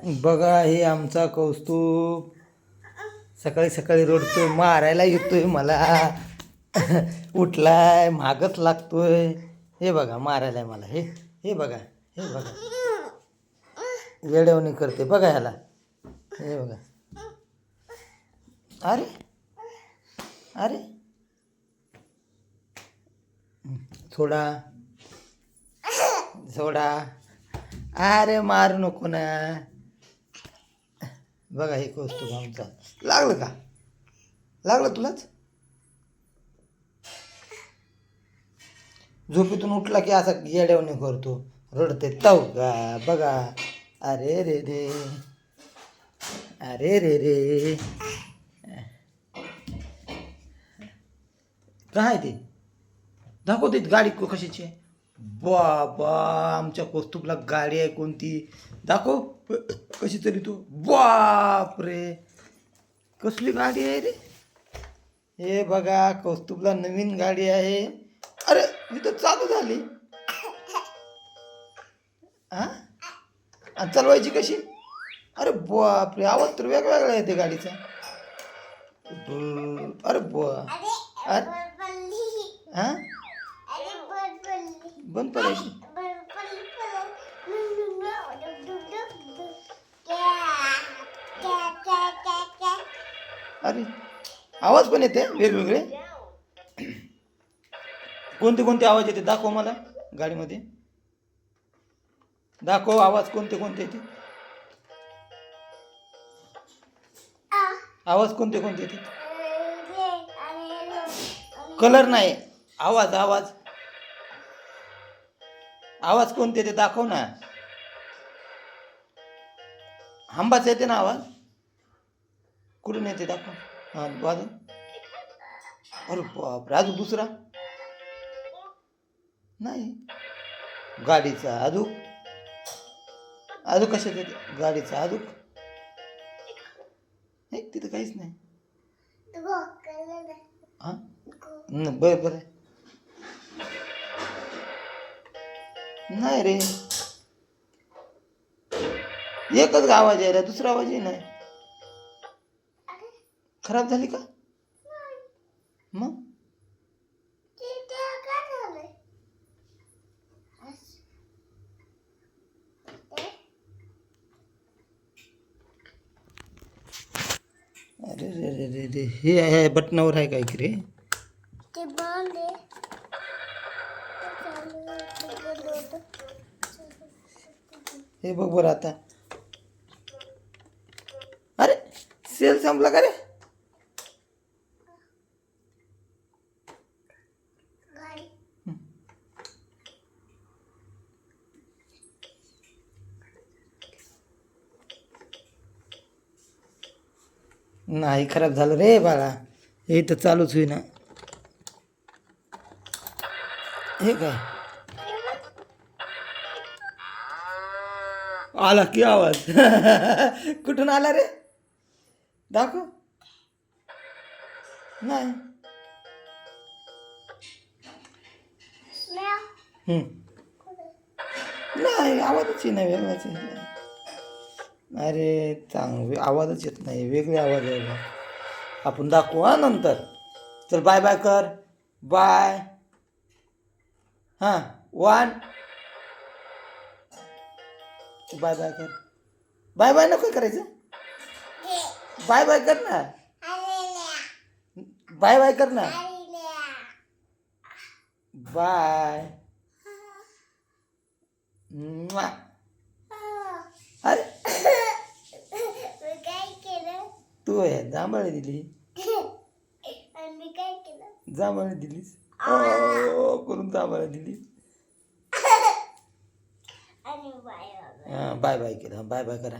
बघा हे आमचा कौस्तुभ सकाळी सकाळी रडतोय, मारायला येतोय मला. उठलाय, मागच लागतोय. हे बघा मारायलाय मला. हे हे बघा, हे बघा वेड्यावणी करते बघा ह्याला. हे बघा. अरे अरे सोडा सोडा. अरे मारू नको ना. बघा हे कौस्तुभ आमचा. लागलं का? लागलं तुलाच? झोपेतून उठला की असा येड्यावणी करतो, रडते तव का बघा. अरे रे रे, अरे रे रे. काय ते दाखवते गाडी कशाची आहे? बाबा आमच्या कौस्तुभला गाडी आहे कोणती? दाखव कशी तरी तू. बाप रे, कसली गाडी आहे रे? हे बघा कौस्तुभला नवीन गाडी आहे. अरे मी तर चालू झाली. हा, आणि चालवायची कशी? अरे बाप रे, आवाज तर वेगवेगळा येते गाडीचा. अरे बुवा. हा, बंद पडायची. अरे आवाज पण येते वेगवेगळे. कोणते कोणते आवाज येते दाखव मला गाडीमध्ये. दाखव आवाज कोणते कोणते येते. आवाज कोणते कोणते येते? कलर नाही, आवाज आवाज आवाज कोणते ते दाखव ना. हंबाच येते ना आवाज? कुठून येते दाखव. हा वाजव. अरे बापरे, अजून दुसरा नाही. गाडीचा अजूक अजून कशात येते? गाडीचा अजूक नाही, तिथं काहीच नाही. हा बरं बरं नाही रे, एकच आवाज यायला, दुसरा आवाजही नाही. खराब झाली का मग? अरे रे रे रे रे, हे आहे बटनावर आहे काय की रे? हे बघ बरं आता. अरे सेल संपला का रे? नाही खराब झालं रे बाळा, हे तर चालूच होईना. हे काय आला की आवाज? कुठून आला रे? दाखव. नाही. नाही आवाजच येत नाही, वेगळाच येत. अरे चांगले आवाजच येत नाही, वेगळे आवाज आहे. आपण दाखवू हा नंतर. चल बाय बाय कर. बाय. हां 1 बाय बाय कर. बाय बाय नको करायचं. बाय बाय कर ना. बाय बाय कर ना. बाय. अरे तू आहे जांभळे दिली. जांभळे दिलीस करून जांभळे दिली. बाय बाय केलं. बाय बाय करा.